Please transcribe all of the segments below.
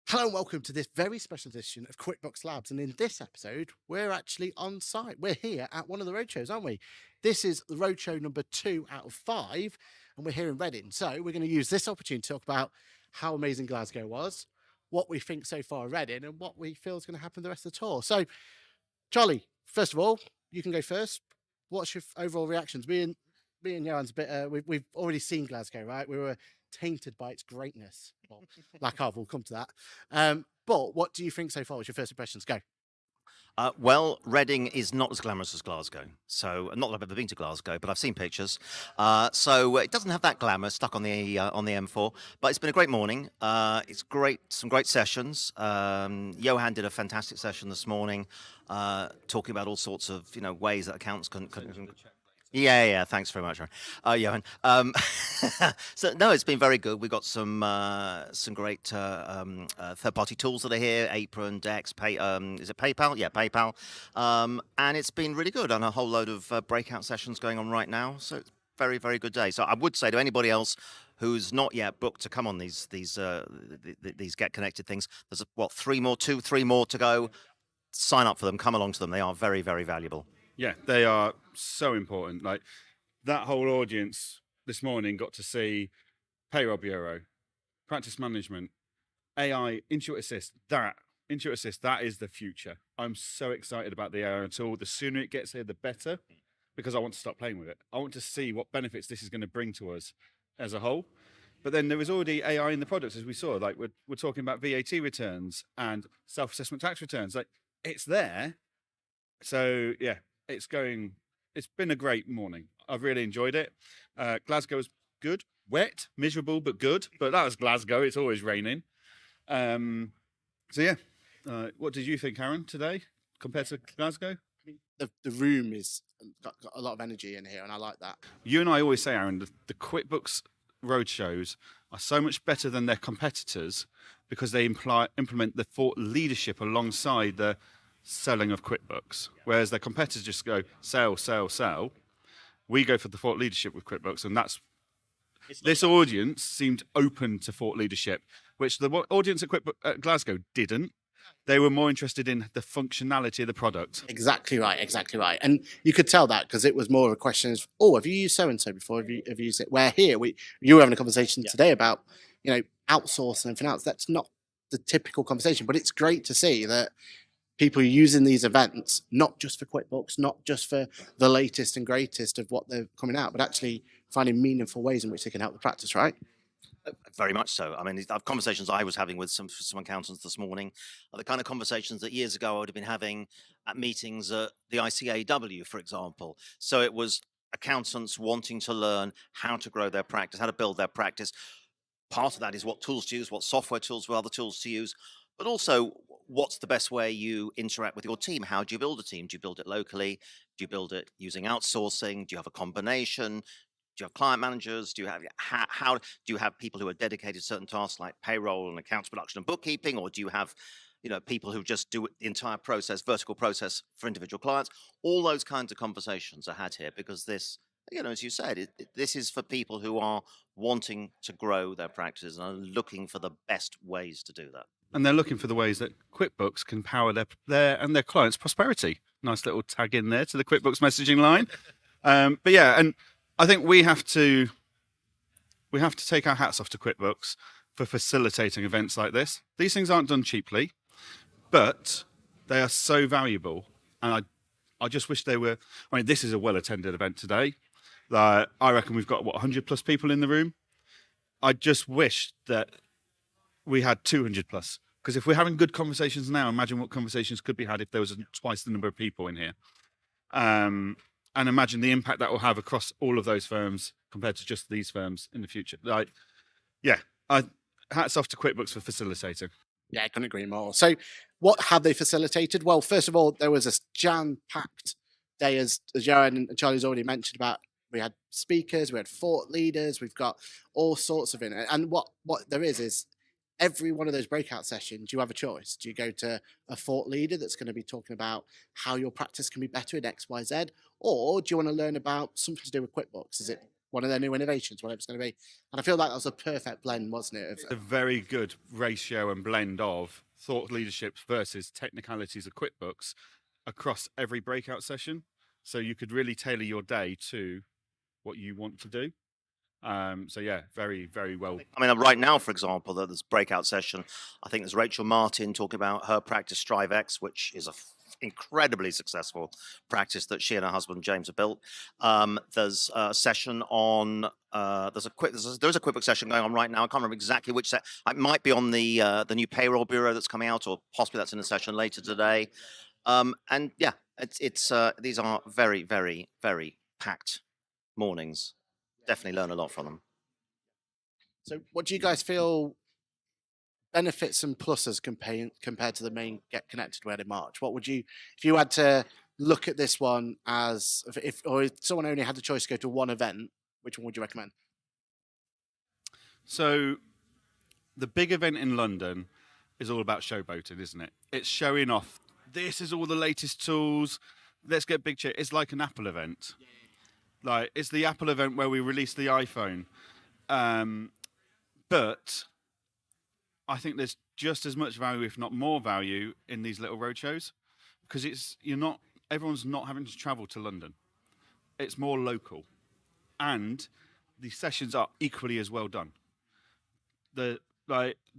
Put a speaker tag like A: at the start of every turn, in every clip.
A: Hello and welcome to this very special edition of Quickbooks Labs. And in this episode, we're actually on site. We're here at one of the roadshows, aren't we? This is the roadshow number 2 out of 5, and we're here in Reading. So we're going to use this opportunity to talk about how amazing Glasgow was, what we think so far of Reading, and what we feel is going to happen the rest of the tour. So, Charlie, first of all, you can go first. What's your overall reactions? Me and Johan's a bit, we've already seen Glasgow, right? We were tainted by its greatness. Well, lack of, we'll come to that. But what do you think so far? What's your first impressions? Go.
B: Well, Reading is not as glamorous as Glasgow. So, not that I've ever been to Glasgow, but I've seen pictures. So it doesn't have that glamour stuck on the M4. But it's been a great morning. It's great, some great sessions. Johann did a fantastic session this morning, talking about all sorts of ways that accountants can. Yeah. Thanks very much, Johann. So no, it's been very good. We've got some great third-party tools that are here: Apron, Dex, is it PayPal? Yeah, PayPal. And it's been really good, and a whole load of breakout sessions going on right now. So it's very, very good day. So I would say to anybody else who's not yet booked to come on these Get Connected things, there's 3 more to go. Sign up for them. Come along to them. They are very, very valuable.
C: Yeah, they are so important. Like that whole audience this morning got to see Payroll Bureau, Practice Management, AI, Intuit Assist. That is the future. I'm so excited about the AI tool. The sooner it gets here, the better, because I want to start playing with it. I want to see what benefits this is going to bring to us as a whole. But then there was already AI in the products, as we saw. Like we're talking about VAT returns and self-assessment tax returns. Like it's there. So yeah. It's been a great morning. I've really enjoyed it. Glasgow was good, wet, miserable, but good. But that was Glasgow. It's always raining. So yeah. What did you think, Aaron, today compared to Glasgow?
A: The room is got a lot of energy in here, and I like that.
C: You and I always say, Aaron, the QuickBooks roadshows are so much better than their competitors because they implement the thought leadership alongside the selling of QuickBooks, whereas their competitors just go sell. We go for the thought leadership with QuickBooks, and this audience seemed open to thought leadership, which the audience at Glasgow didn't. They were more interested in the functionality of the product.
A: Exactly right. And you could tell that because it was more of a question of, have you used so-and-so before? Have you used it? Where here, you were having a conversation today about, outsourcing and everything else. That's not the typical conversation, but it's great to see that people using these events, not just for QuickBooks, not just for the latest and greatest of what they're coming out, but actually finding meaningful ways in which they can help the practice, right?
B: Very much so. I mean, the conversations I was having with some accountants this morning are the kind of conversations that years ago I would have been having at meetings at the ICAW, for example. So it was accountants wanting to learn how to grow their practice, how to build their practice. Part of that is what tools to use, what software tools, what other tools to use, but also what's the best way you interact with your team? How do you build a team? Do you build it locally? Do you build it using outsourcing? Do you have a combination? Do you have client managers? Do you have how do you have people who are dedicated to certain tasks like payroll and accounts production and bookkeeping, or do you have people who just do the entire process, vertical process for individual clients? All those kinds of conversations are had here because this, as you said, this is for people who are wanting to grow their practices and are looking for the best ways to do that.
C: And they're looking for the ways that QuickBooks can power their clients' prosperity. Nice little tag in there to the QuickBooks messaging line. But yeah, and I think we have to take our hats off to QuickBooks for facilitating events like this. These things aren't done cheaply, but they are so valuable. And I just wish they were. I mean, this is a well-attended event today. I reckon we've got 100 plus people in the room. I just wish that we had 200 plus, because if we're having good conversations now, imagine what conversations could be had if there was twice the number of people in here. And imagine the impact that will have across all of those firms compared to just these firms in the future. Hats off to QuickBooks for facilitating.
A: Yeah, I couldn't agree more. So what have they facilitated? Well, first of all, there was a jam-packed day, as Johann and Charlie's already mentioned about. We had speakers, we had thought leaders, we've got all sorts of it. And what there is every one of those breakout sessions, you have a choice. Do you go to a thought leader that's going to be talking about how your practice can be better in X, Y, Z? Or do you want to learn about something to do with QuickBooks? Is it one of their new innovations, whatever it's going to be? And I feel like that was a perfect blend, wasn't it?
C: A very good ratio and blend of thought leadership versus technicalities of QuickBooks across every breakout session. So you could really tailor your day to what you want to do. So yeah, very, very well.
B: I mean, right now, for example, there's breakout session. I think there's Rachel Martin talking about her practice Strive X, which is a incredibly successful practice that she and her husband James have built. There's a session on there's a QuickBooks session going on right now. I can't remember exactly which set. It might be on the new payroll bureau that's coming out, or possibly that's in a session later today. And yeah, it's these are very, very, very packed mornings. Definitely learn a lot from them.
A: So what do you guys feel benefits and pluses compared to the main Get Connected we had in March? What would you, if you had to look at this one as, if someone only had the choice to go to one event, which one would you recommend?
C: So the big event in London is all about showboating, isn't it? It's showing off. This is all the latest tools. Let's get big check. It's like an Apple event. Like, it's the Apple event where we release the iPhone. But I think there's just as much value, if not more value, in these little roadshows, because everyone's not having to travel to London. It's more local, and the sessions are equally as well done. The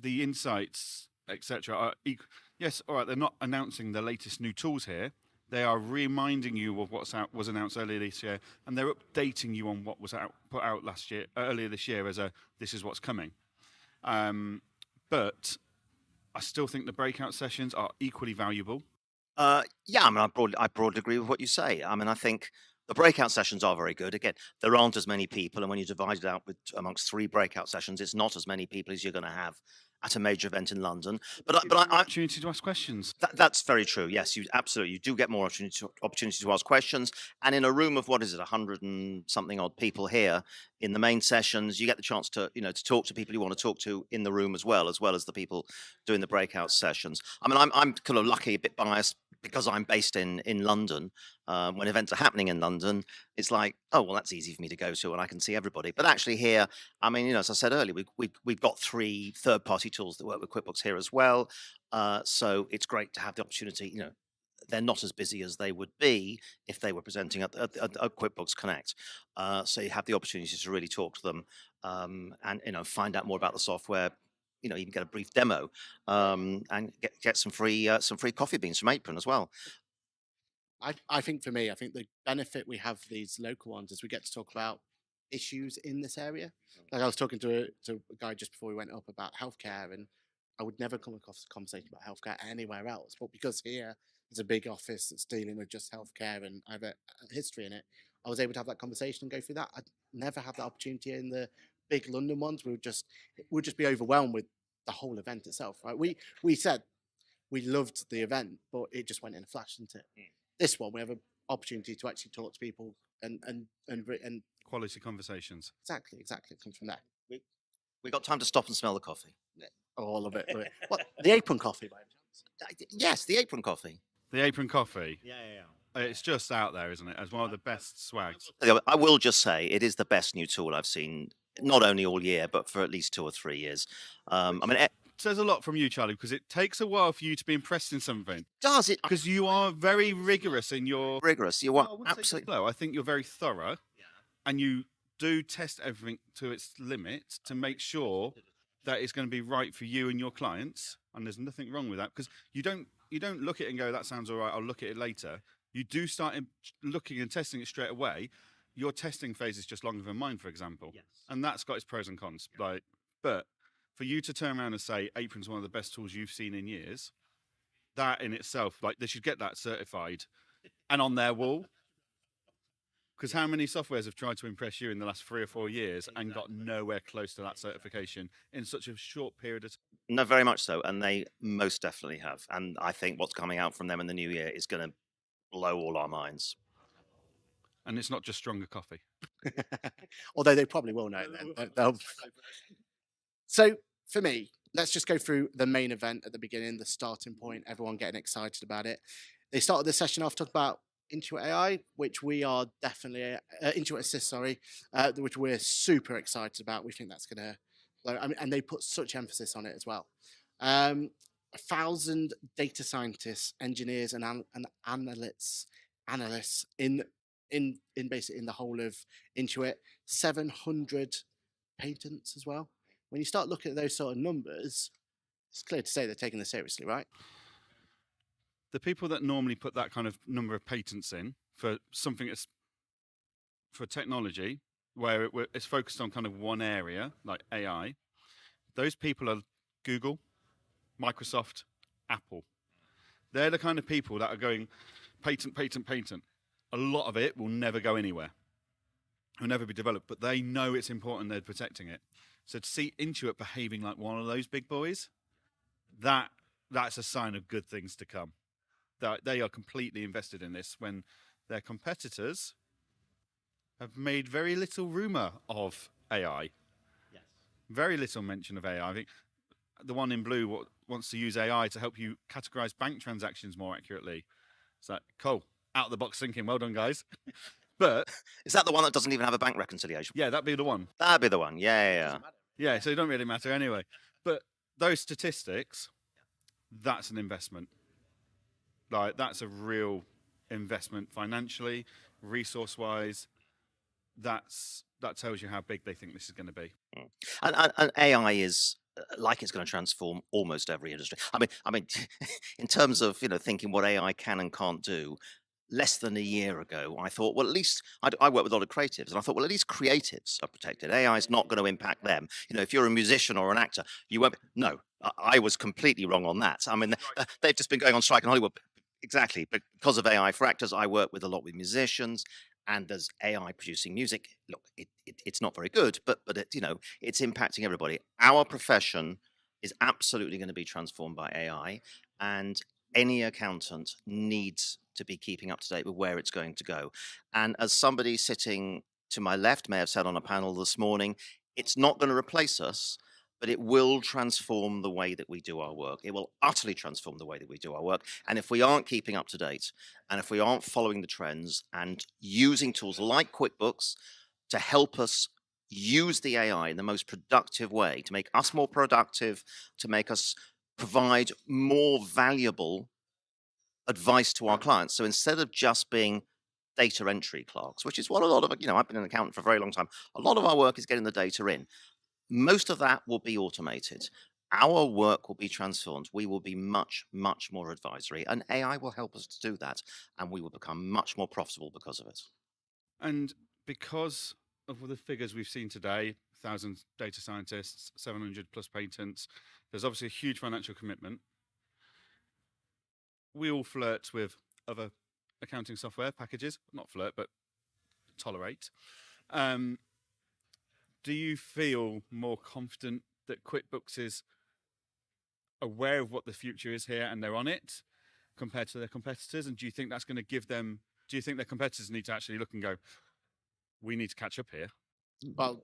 C: insights, etc., are equal. Yes, all right. They're not announcing the latest new tools here. They are reminding you of was announced earlier this year, and they're updating you on what was put out earlier this year as this is what's coming. But I still think the breakout sessions are equally valuable.
B: Yeah, I mean, I broadly agree with what you say. I mean, I think the breakout sessions are very good. Again, there aren't as many people, and when you divide it out amongst 3 breakout sessions, it's not as many people as you're going to have at a major event in London. But I
C: opportunity to ask questions.
B: That's very true. Yes, you do get more opportunity to ask questions. And in a room of 100 and something odd people here, in the main sessions, you get the chance to to talk to people you want to talk to in the room as well as the people doing the breakout sessions. I mean, I'm kind of lucky, a bit biased, because I'm based in London. When events are happening in London, it's like, oh well, that's easy for me to go to, and I can see everybody. But actually here, I mean, as I said earlier, we've got 3 third-party tools that work with QuickBooks here as well. So it's great to have the opportunity. They're not as busy as they would be if they were presenting at QuickBooks Connect. So you have the opportunity to really talk to them and find out more about the software. Even get a brief demo and get some free coffee beans from Apron as well.
A: I think for me, I think the benefit we have for these local ones is we get to talk about issues in this area. Like, I was talking to a guy just before we went up about healthcare, and I would never come across a conversation about healthcare anywhere else. But because here there's a big office that's dealing with just healthcare and I have a history in it, I was able to have that conversation and go through that. I'd never have that opportunity in the big London ones. We'd just be overwhelmed with the whole event itself, right? We said we loved the event, but it just went in a flash, didn't it? This one, we have an opportunity to actually talk to people and
C: quality conversations.
A: Exactly. It comes from there.
B: We got time to stop and smell the coffee.
A: All of it. What, the Apron coffee, by any chance?
B: Yes, the Apron coffee.
C: The Apron coffee.
B: Yeah.
C: It's just out there, isn't it? As one of the best swags.
B: I will just say it is the best new tool I've seen, not only all year, but for at least 2 or 3 years. I mean, it
C: says a lot from you, Charlie, because it takes a while for you to be impressed in something.
B: Does it?
C: Because you are very rigorous in your...
B: Rigorous. You are absolutely...
C: I think you're very thorough, and you do test everything to its limit to make sure that it's going to be right for you and your clients, and there's nothing wrong with that, because you don't look at it and go, that sounds all right, I'll look at it later. you do start looking and testing it straight away, your testing phase is just longer than mine, for example.
B: Yes.
C: And that's got its pros and cons. Like, but for you to turn around and say Apron's one of the best tools you've seen in years, that in itself, like, they should get that certified and on their wall. Because how many softwares have tried to impress you in the last 3 or 4 years and got nowhere close to that certification in such a short period of time?
B: No, very much so, and they most definitely have. And I think what's coming out from them in the new year is going to blow all our minds.
C: And it's not just stronger coffee.
A: Although they probably will know then. So for me, let's just go through the main event at the beginning, the starting point, everyone getting excited about it. They started the session off talking about Intuit AI, which we are definitely, Intuit Assist, sorry, which we're super excited about. We think that's going to blow. I mean, and they put such emphasis on it as well. 1,000 data scientists, engineers, and analysts in basically in the whole of Intuit. 700 patents as well. When you start looking at those sort of numbers, it's clear to say they're taking this seriously, right?
C: The people that normally put that kind of number of patents in for something that's for technology, where it's focused on kind of one area, like AI, those people are Google, Microsoft, Apple. They're the kind of people that are going patent, patent, patent. A lot of it will never go anywhere. It will never be developed, but they know it's important, they're protecting it. So to see Intuit behaving like one of those big boys, that's a sign of good things to come. That they are completely invested in this when their competitors have made very little rumor of AI.
B: Yes.
C: Very little mention of AI. I think the one in blue wants to use AI to help you categorize bank transactions more accurately. It's like, cool, out of the box thinking. Well done, guys. But
B: Is that the one that doesn't even have a bank reconciliation?
C: yeah, that'd be the one.
B: That'd be the one. Yeah.
C: Yeah, so it don't really matter anyway. But those statistics, that's an investment. Like, that's a real investment financially, resource-wise. That tells you how big they think this is going to be.
B: And AI is like it's going to transform almost every industry. I mean, in terms of thinking what AI can and can't do. Less than a year ago, I thought, well, at least I work with a lot of creatives, and I thought, well, at least creatives are protected. AI is not going to impact them. If you're a musician or an actor, you won't. No, I was completely wrong on that. I mean, they've just been going on strike in Hollywood. Exactly, but because of AI for actors, I work with a lot with musicians, and there's AI producing music. Look, it's not very good, but it's impacting everybody. Our profession is absolutely going to be transformed by AI, and any accountant needs to be keeping up to date with where it's going to go. And as somebody sitting to my left may have said on a panel this morning, it's not going to replace us, but it will transform the way that we do our work. It will utterly transform the way that we do our work. And if we aren't keeping up to date, and if we aren't following the trends and using tools like QuickBooks to help us use the AI in the most productive way, to make us more productive, to make us provide more valuable advice to our clients. So instead of just being data entry clerks, which is what a lot of, I've been an accountant for a very long time, a lot of our work is getting the data in. Most of that will be automated. Our work will be transformed. We will be much, much more advisory, and AI will help us to do that, and we will become much more profitable because of it.
C: And because of the figures we've seen today, 1,000 data scientists, 700 plus patents, there's obviously a huge financial commitment. We all flirt with other accounting software packages, not flirt, but tolerate. Do you feel more confident that QuickBooks is aware of what the future is here and they're on it compared to their competitors? And do you think that's going to give them, do you think their competitors need to actually look and go, we need to catch up here?
A: Well,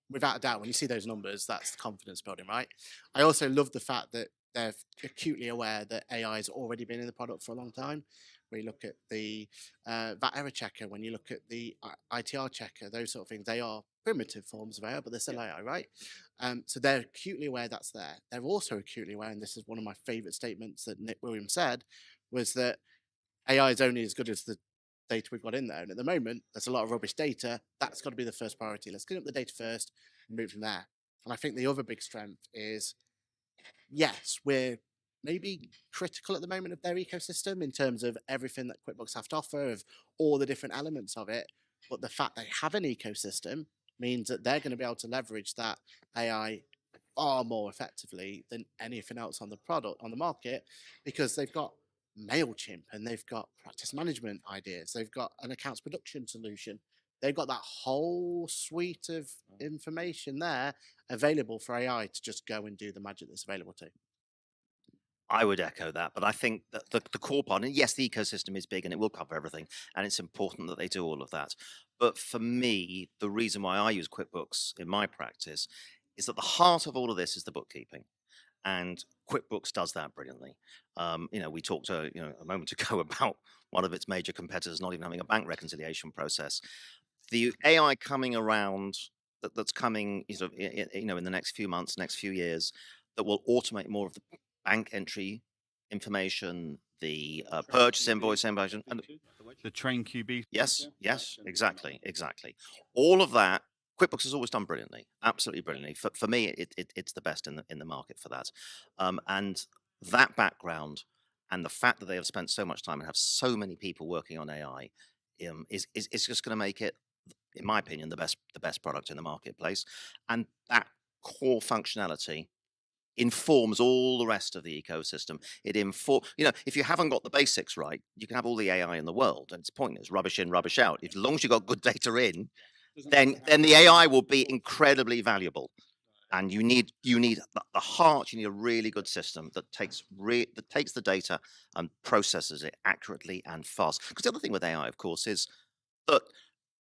A: without a doubt, when you see those numbers, that's the confidence building, right? I also love the fact that they're acutely aware that AI has already been in the product for a long time. When you look at the VAT error checker, when you look at the ITR checker, those sort of things, they are primitive forms of AI, but they're still AI, right? So they're acutely aware that's there. They're also acutely aware, and this is one of my favorite statements that Nick Williams said, was that AI is only as good as the data we've got in there. And at the moment, there's a lot of rubbish data. That's got to be the first priority. Let's clean up the data first and move from there. And I think the other big strength is, yes, we're maybe critical at the moment of their ecosystem in terms of everything that QuickBooks have to offer, of all the different elements of it. But the fact they have an ecosystem means that they're going to be able to leverage that AI far more effectively than anything else on the product on the market, because they've got MailChimp and they've got practice management ideas, they've got an accounts production solution, they've got that whole suite of information there available for AI to just go and do the magic that's available to.
B: I would echo that, but I think that the core part, and yes, the ecosystem is big and it will cover everything, and it's important that they do all of that. But for me, the reason why I use QuickBooks in my practice is that the heart of all of this is the bookkeeping, and QuickBooks does that brilliantly. We talked a moment ago about one of its major competitors not even having a bank reconciliation process. The AI coming around that's coming, in the next few months, next few years, that will automate more of the bank entry information, the purchase invoice information, and
C: The train QB.
B: yes, yes, exactly. All of that, QuickBooks has always done brilliantly, absolutely brilliantly. For me, it's the best in the market for that, and that background and the fact that they have spent so much time and have so many people working on AI, is just going to make it, in my opinion, the best product in the marketplace. And that core functionality informs all the rest of the ecosystem. If you haven't got the basics right, you can have all the AI in the world, and it's pointless. Rubbish in, rubbish out. As long as you've got good data in, then the AI will be incredibly valuable. And you need the heart. You need a really good system that takes the data and processes it accurately and fast. Because the other thing with AI, of course, is that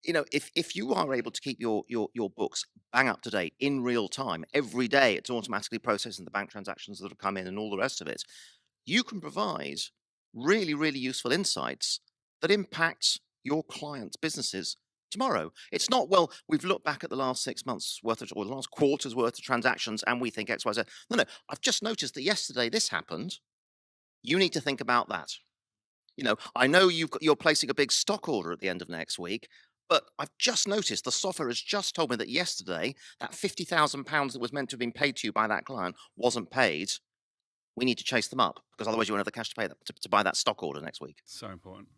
B: if you are able to keep your books bang up to date in real time every day, it's automatically processing the bank transactions that have come in and all the rest of it. You can provide really, really useful insights that impact your clients' businesses tomorrow. It's not, well, we've looked back at the last 6 months worth or the last quarter's worth of transactions and we think X, Y, Z. No, I've just noticed that yesterday this happened. You need to think about that. I know you're placing a big stock order at the end of next week, but I've just noticed the software has just told me that yesterday that £50,000 that was meant to have been paid to you by that client wasn't paid. We need to chase them up, because otherwise you won't have the cash to pay that to buy that stock order next week.
C: So important.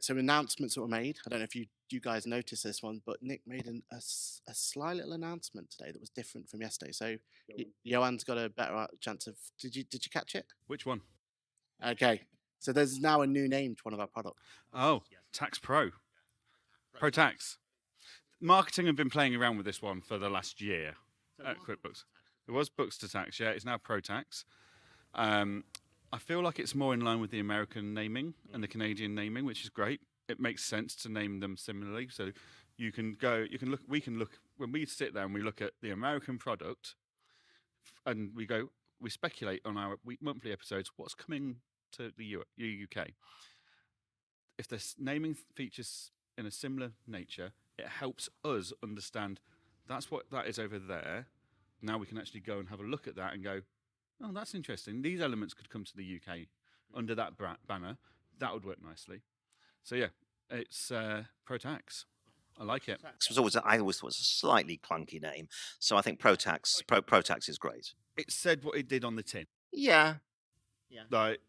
A: So announcements that were made. I don't know if you guys noticed this one, but Nick made a sly little announcement today that was different from yesterday. So Johann's got a better chance of. Did you catch it?
C: Which one?
A: Okay. So there's now a new name to one of our products.
C: Oh, Tax Pro. Pro Tax. Marketing have been playing around with this one for the last year at QuickBooks. It was Books to Tax, yeah. It's now Pro Tax. I feel like it's more in line with the American naming and the Canadian naming, which is great. It makes sense to name them similarly. So we can look, when we sit there and we look at the American product and we speculate on our monthly episodes, what's coming to the UK. If there's naming features in a similar nature, it helps us understand that's what that is over there. Now we can actually go and have a look at that and go, oh, that's interesting. These elements could come to the UK under that banner. That would work nicely. So yeah, it's Pro Tax. I like it.
B: I always thought it was a slightly clunky name, so I think Pro Tax is great.
C: It said what it did on the tin.
B: Yeah.
C: Like,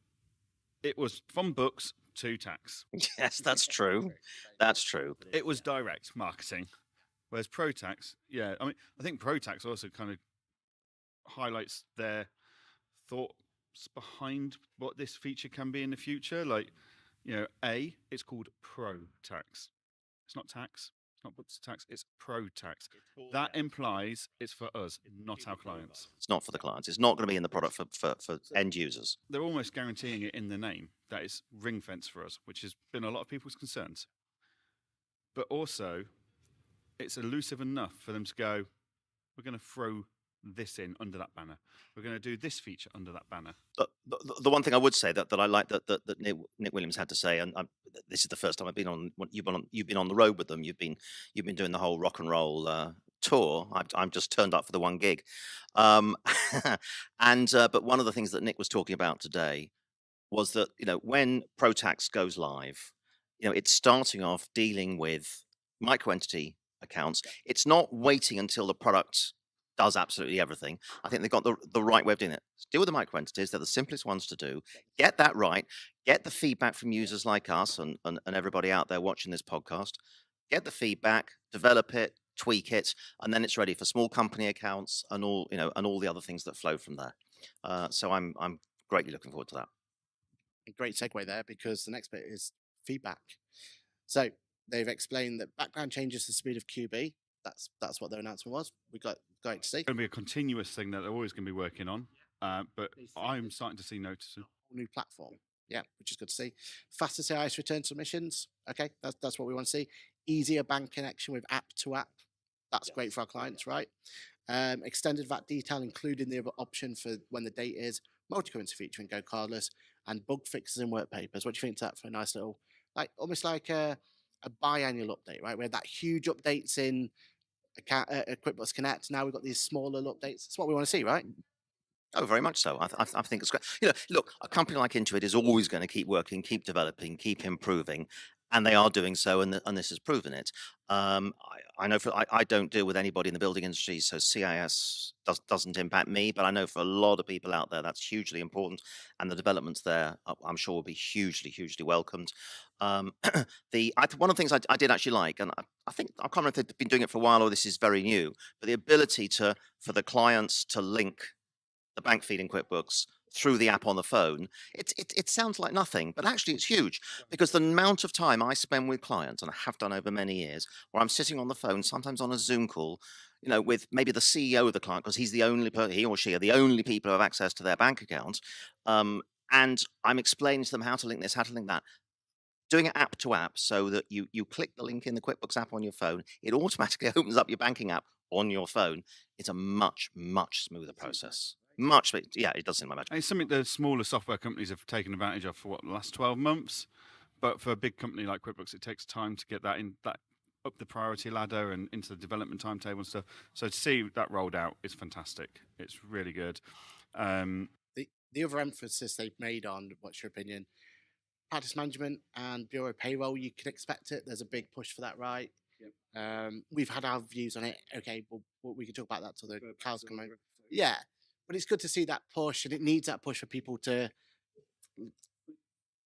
C: it was from books to tax.
B: Yes, that's true. That's true.
C: It was direct marketing, whereas Pro Tax, yeah. I mean, I think Pro Tax also kind of highlights their thoughts behind what this feature can be in the future. Like, it's called Pro Tax. It's not tax. It's not books to tax. It's Pro Tax. That implies it's for us, not our clients.
B: It's not for the clients. It's not going to be in the product for end users.
C: They're almost guaranteeing it in the name that it's ring fence for us, which has been a lot of people's concerns. But also, it's elusive enough for them to go, we're going to throw this in under that banner. We're going to do this feature under that banner.
B: The one thing I would say that I like that Nick Williams had to say, and this is the first time I've been on. You've been on the road with them. You've been doing the whole rock and roll tour. I'm just turned up for the one gig, but one of the things that Nick was talking about today was that when Pro Tax goes live, it's starting off dealing with micro entity accounts. It's not waiting until the product does absolutely everything. I think they've got the right way of doing it. Deal with the micro entities. They're the simplest ones to do. Get that right. Get the feedback from users like us and everybody out there watching this podcast. Get the feedback, develop it, tweak it, and then it's ready for small company accounts and all, and all the other things that flow from there. So I'm greatly looking forward to that.
A: A great segue there, because the next bit is feedback. So they've explained that background changes the speed of QB. That's what their announcement was. We got great to see.
C: It's going to be a continuous thing that they're always going to be working on. But I'm starting to see notices.
A: New platform. Yeah, which is good to see. Faster CIS return submissions. Okay, that's what we want to see. Easier bank connection with app to app. That's great for our clients, right? Extended VAT detail, including the option for when the date is, multi-currency feature in Go Cardless, and bug fixes in work papers. What do you think of that for a nice little, almost like a biannual update, right? We had that huge updates in QuickBooks Connect. Now we've got these smaller updates. That's what we want to see, right?
B: Oh, very much so. I think it's great. Look, a company like Intuit is always going to keep working, keep developing, keep improving, and they are doing so, and this has proven it. I know I don't deal with anybody in the building industry, so CIS doesn't impact me, but I know for a lot of people out there, that's hugely important, and the developments there, I'm sure, will be hugely, hugely welcomed. One of the things I did actually like, and I think I can't remember if they've been doing it for a while or this is very new, but the ability for the clients to link the bank feed in QuickBooks through the app on the phone, it sounds like nothing, but actually it's huge, because the amount of time I spend with clients, and I have done over many years, where I'm sitting on the phone, sometimes on a Zoom call, with maybe the CEO of the client, because he or she are the only people who have access to their bank account, and I'm explaining to them how to link this, how to link that. Doing it app to app, so that you click the link in the QuickBooks app on your phone, it automatically opens up your banking app on your phone. It's a much, much smoother process. Yeah, it does seem like magic.
C: It's something the smaller software companies have taken advantage of for the last 12 months. But for a big company like QuickBooks, it takes time to get that up the priority ladder and into the development timetable and stuff. So to see that rolled out is fantastic. It's really good.
A: The other emphasis they've made on, what's your opinion? Practice management and bureau payroll. You can expect it. There's a big push for that, right? Yep. We've had our views on it. Okay, well, we can talk about that till the cows come over. Yeah, but it's good to see that push, and it needs that push for people to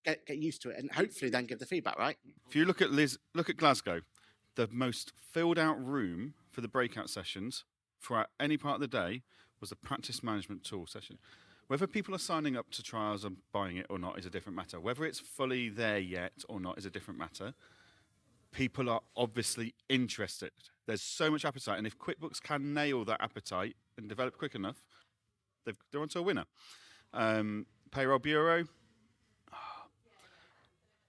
A: get used to it, and hopefully then give the feedback, right?
C: If you look at Glasgow, the most filled out room for the breakout sessions throughout any part of the day was the practice management tool session. Whether people are signing up to trials and buying it or not is a different matter. Whether it's fully there yet or not is a different matter. People are obviously interested. There's so much appetite, and if QuickBooks can nail that appetite and develop quick enough, they're onto a winner. Payroll Bureau,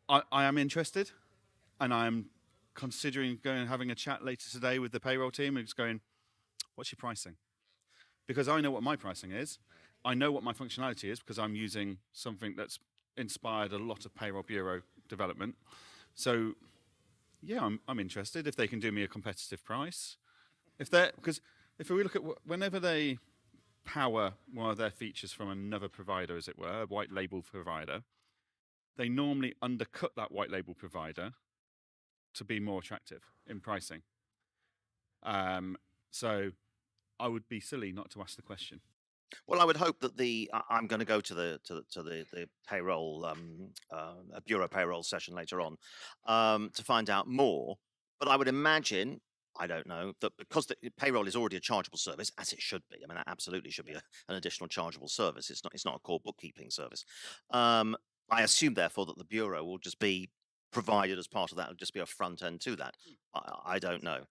C: I am interested, and I am considering going and having a chat later today with the payroll team and just going, what's your pricing? Because I know what my pricing is. I know what my functionality is, because I'm using something that's inspired a lot of Payroll Bureau development. So, yeah, I'm interested if they can do me a competitive price. Because if we look at whenever they power one of their features from another provider, as it were, a white label provider, they normally undercut that white label provider to be more attractive in pricing. So I would be silly not to ask the question.
B: Well, I would hope that I'm going to go to the payroll bureau payroll session later on to find out more. But I would imagine, I don't know, that because the payroll is already a chargeable service, as it should be. I mean, that absolutely should be an additional chargeable service. It's not a core bookkeeping service. I assume, therefore, that the bureau will just be provided as part of that. It'll just be a front end to that. I don't know,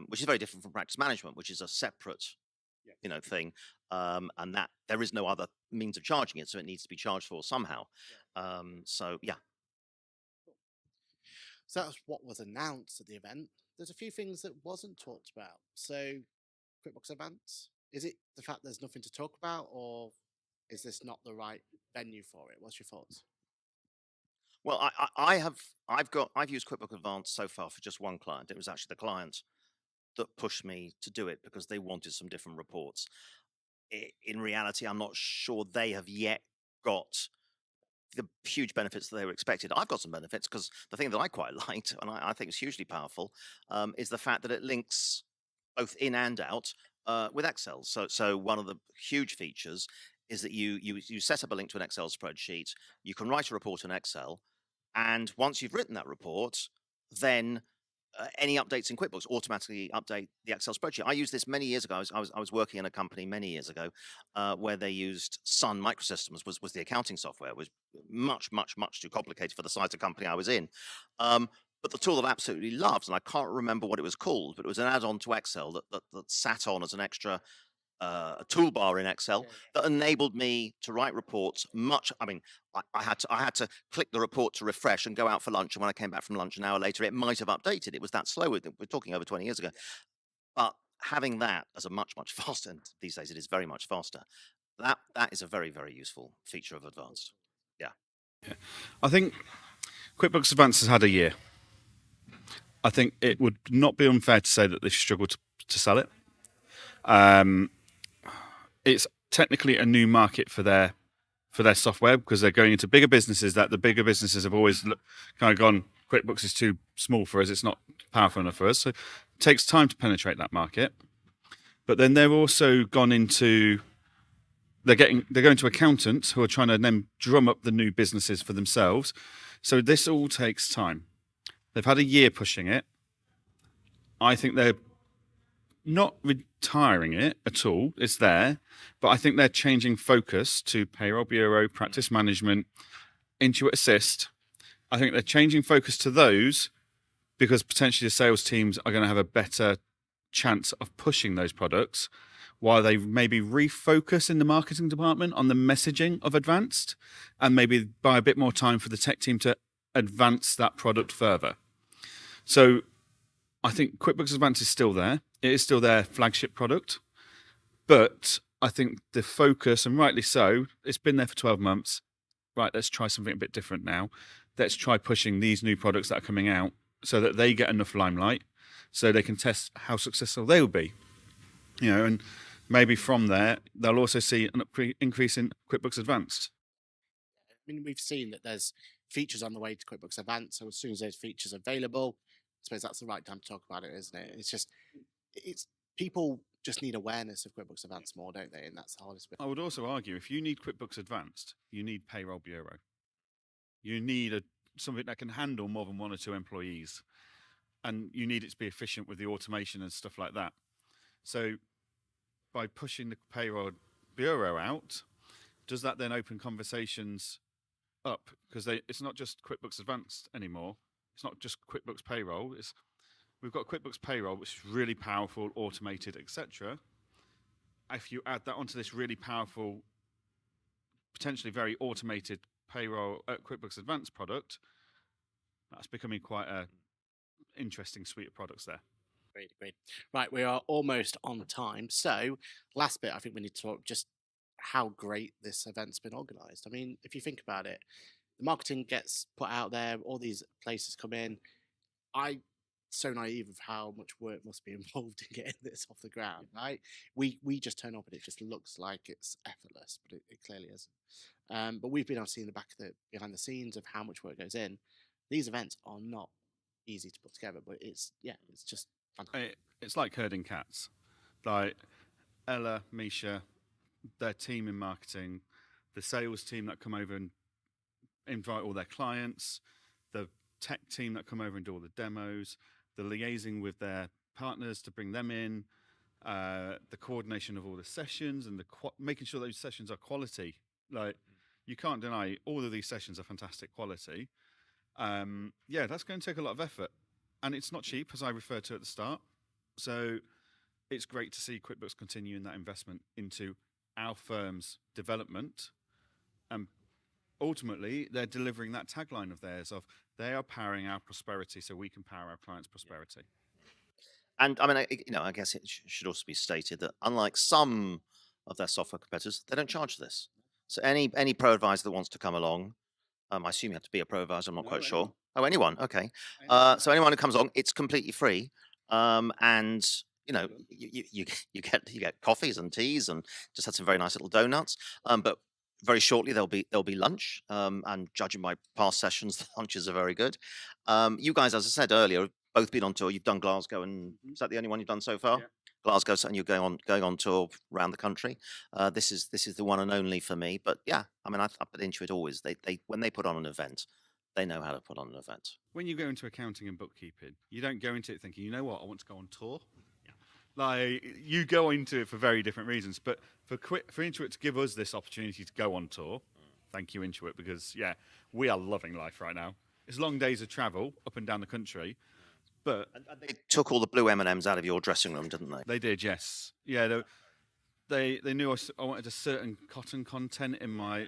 B: which is very different from practice management, which is a separate thing, and that there is no other means of charging it, so it needs to be charged for somehow. So
A: that's what was announced at the event. There's a few things that wasn't talked about. So QuickBooks Events, is it the fact there's nothing to talk about, or is this not the right venue for it? What's your thoughts?
B: Well, I've used QuickBooks Advanced so far for just one client. It was actually the client that pushed me to do it, because they wanted some different reports. In reality, I'm not sure they have yet got the huge benefits that they were expected. I've got some benefits, because the thing that I quite liked, and I think is hugely powerful, is the fact that it links both in and out with Excel. So one of the huge features is that you set up a link to an Excel spreadsheet. You can write a report in Excel, and once you've written that report, then any updates in QuickBooks automatically update the Excel spreadsheet. I used this many years ago. I was working in a company many years ago where they used Sun Microsystems was the accounting software. It was much too complicated for the size of company I was in. But the tool that I absolutely loved, and I can't remember what it was called, but it was an add-on to Excel that sat on as an extra a toolbar in Excel that enabled me to write reports much. I mean, I had to click the report to refresh and go out for lunch. And when I came back from lunch an hour later, it might have updated. It was that slow. We're talking over 20 years ago. But having that as a much faster, and these days it is very much faster. That is a very useful feature of Advanced. Yeah.
C: I think QuickBooks Advanced has had a year. I think it would not be unfair to say that they've struggled to sell it. It's technically a new market for their software because they're going into bigger businesses that the bigger businesses have always kind of gone, QuickBooks is too small for us, it's not powerful enough for us. So it takes time to penetrate that market. But then they're also gone into, they're going to accountants who are trying to then drum up the new businesses for themselves. So this all takes time. They've had a year pushing it. I think they're not retiring it at all. It's there. But I think they're changing focus to Payroll Bureau, Practice Management, Intuit Assist. I think they're changing focus to those because potentially the sales teams are going to have a better chance of pushing those products while they maybe refocus in the marketing department on the messaging of Advanced and maybe buy a bit more time for the tech team to advance that product further. So I think QuickBooks Advanced is still there. It is still their flagship product. But I think the focus, and rightly so, it's been there for 12 months. Right, let's try something a bit different now. Let's try pushing these new products that are coming out so that they get enough limelight so they can test how successful they will be. And maybe from there, they'll also see an increase in QuickBooks Advanced.
A: I mean, we've seen that there's features on the way to QuickBooks Advanced. So as soon as those features are available, I suppose that's the right time to talk about it, isn't it? It's people just need awareness of QuickBooks Advanced more, don't they? And that's the hardest bit.
C: I would also argue if you need QuickBooks Advanced, you need Payroll Bureau. You need something that can handle more than 1 or 2 employees. And you need it to be efficient with the automation and stuff like that. So by pushing the Payroll Bureau out, does that then open conversations up? Because it's not just QuickBooks Advanced anymore. It's not just QuickBooks Payroll. We've got QuickBooks Payroll, which is really powerful, automated, etc. If you add that onto this really powerful, potentially very automated payroll QuickBooks Advanced product, that's becoming quite an interesting suite of products there.
A: Great. Right, we are almost on time. So, last bit, I think we need to talk just how great this event's been organised. I mean, if you think about it, the marketing gets put out there, all these places come in. I'm so naive of how much work must be involved in getting this off the ground, right? We just turn up and it just looks like it's effortless, but it clearly isn't. But we've been able to see in the back of behind the scenes of how much work goes in. These events are not easy to put together, but it's just fantastic.
C: It's like herding cats. Like Ella, Misha, their team in marketing, the sales team that come over and invite all their clients, the tech team that come over and do all the demos, the liaising with their partners to bring them in, the coordination of all the sessions and making sure those sessions are quality. Like, you can't deny all of these sessions are fantastic quality. That's going to take a lot of effort. And it's not cheap, as I referred to at the start. So it's great to see QuickBooks continuing that investment into our firm's development. And ultimately, they're delivering that tagline of theirs of they are powering our prosperity so we can power our clients' prosperity.
B: And I mean, I guess it should also be stated that unlike some of their software competitors, they don't charge this. So any pro advisor that wants to come along, I assume you have to be a pro advisor. I'm not quite sure. Oh, anyone? Okay. So anyone who comes along, it's completely free. And you get coffees and teas and just had some very nice little donuts. But very shortly there'll be lunch. And judging by past sessions, the lunches are very good. You guys, as I said earlier, have both been on tour. You've done Glasgow, and is that the only one you've done so far?
C: Yeah.
B: Glasgow, and you're going on tour around the country. This is the one and only for me. But yeah, I mean, I put Intuit always. They when they put on an event, they know how to put on an event.
C: When you go into accounting and bookkeeping, you don't go into it thinking, you know what, I want to go on tour. Like, you go into it for very different reasons. But for Intuit to give us this opportunity to go on tour, thank you, Intuit, because yeah, we are loving life right now. It's long days of travel up and down the country, but
B: And they took all the blue M&Ms out of your dressing room, didn't they?
C: they did, yes, yeah. They knew I wanted a certain cotton content in my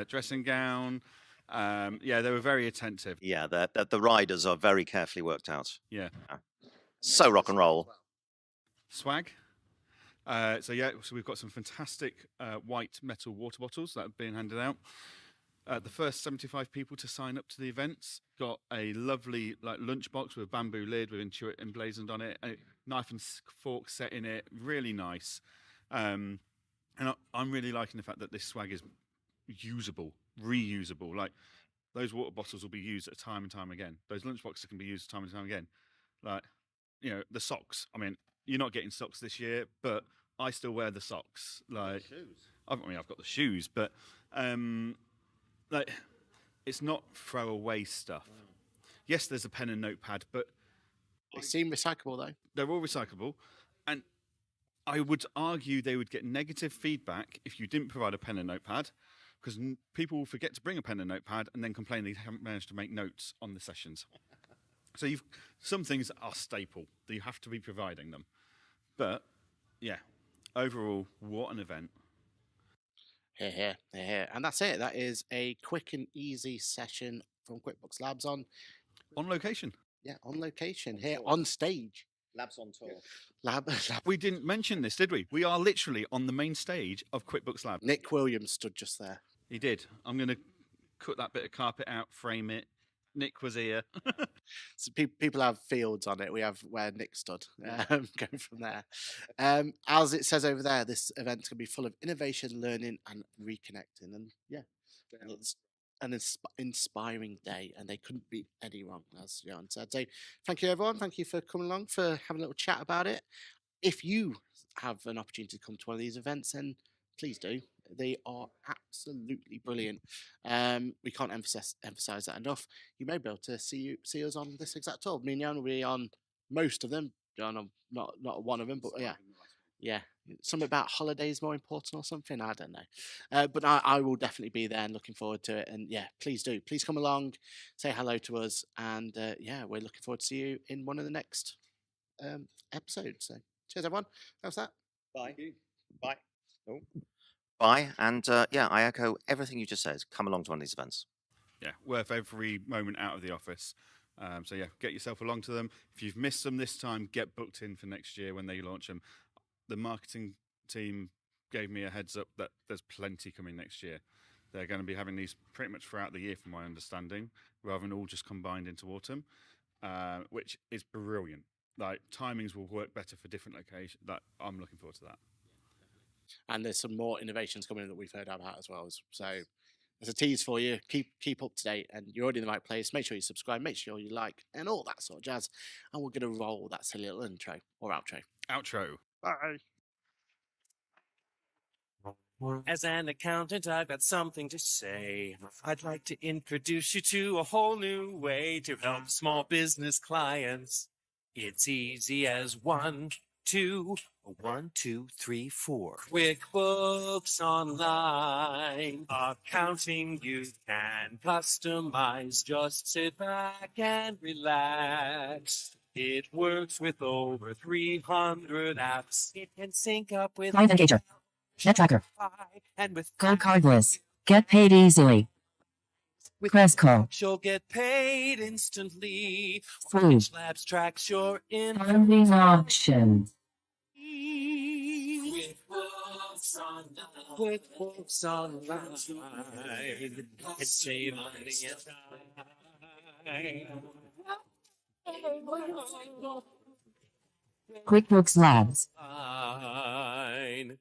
C: dressing gown. Yeah, they were very attentive.
B: Yeah, the riders are very carefully worked out.
C: Yeah,
B: So rock and roll.
C: swag. So we've got some fantastic white metal water bottles that are being handed out. The first 75 people to sign up to the events got a lovely lunchbox with a bamboo lid with Intuit emblazoned on it, a knife and fork set in it, really nice. And I'm really liking the fact that this swag is usable, reusable. Like, those water bottles will be used time and time again. Those lunchboxes can be used time and time again. Like, the socks. I mean, you're not getting socks this year, but I still wear the socks. Like, I've got the shoes, but it's not throwaway stuff. Yes, there's a pen and notepad, but
A: They seem recyclable though.
C: they're all recyclable. And I would argue they would get negative feedback if you didn't provide a pen and notepad, because people will forget to bring a pen and notepad and then complain they haven't managed to make notes on the sessions. So some things are staple that you have to be providing them. But yeah, overall, what an event.
A: Here. And that's it. That is a quick and easy session from QuickBooks Labs on
C: On
A: location here on stage.
B: Labs on tour.
A: Lab.
C: We didn't mention this, did we? We are literally on the main stage of QuickBooks Lab.
A: Nick Williams stood just there.
C: He did. I'm going to cut that bit of carpet out, frame it. Nick was here.
A: So people have fields on it. We have where Nick stood. Going from there. As it says over there, this event's going to be full of innovation, learning, and reconnecting. And yeah, it's an inspiring day, and they couldn't be any wrong, as Johann said. So thank you, everyone. Thank you for coming along, for having a little chat about it. If you have an opportunity to come to one of these events, then please do. They are absolutely brilliant. We can't emphasize that enough. You may be able to see us on this exact tour. Me and Johann will be on most of them. Johann, I'm not one of them, but yeah. Something about holidays more important or something. I don't know. But I will definitely be there and looking forward to it. And yeah, please do. Please come along, say hello to us, and yeah, we're looking forward to see you in one of the next episodes. So cheers, everyone. How's that?
B: Bye. Bye. Oh. Bye. And yeah, I echo everything you just said. Come along to one of these events.
C: Yeah, worth every moment out of the office. So yeah, get yourself along to them. If you've missed them this time, get booked in for next year when they launch them. The marketing team gave me a heads up that there's plenty coming next year. They're going to be having these pretty much throughout the year, from my understanding, rather than all just combined into autumn, which is brilliant. Like, timings will work better for different locations. I'm looking forward to that.
A: And there's some more innovations coming that we've heard about as well. So there's a tease for you. Keep up to date, and you're already in the right place. Make sure you subscribe, make sure you like, and all that sort of jazz. And we're going to roll that silly little intro or outro.
C: Outro.
A: Bye.
D: As an accountant, I've got something to say. I'd like to introduce you to a whole new way to help small business clients. It's easy as 1, 2, 1, 2, 3, 4. QuickBooks Online. Accounting you can customize. Just sit back and relax. It works with over 300 apps. It can sync up with
E: Live Engager. Net Tracker.
D: and with
E: Gold Cardless. Get paid easily. Cresco.
D: you'll get paid instantly.
E: Food.
D: Which Labs tracks your
E: Funding options.
D: QuickBooks Online. QuickBooks Online. It's save money and time.
E: QuickBooks Labs.
D: Fine.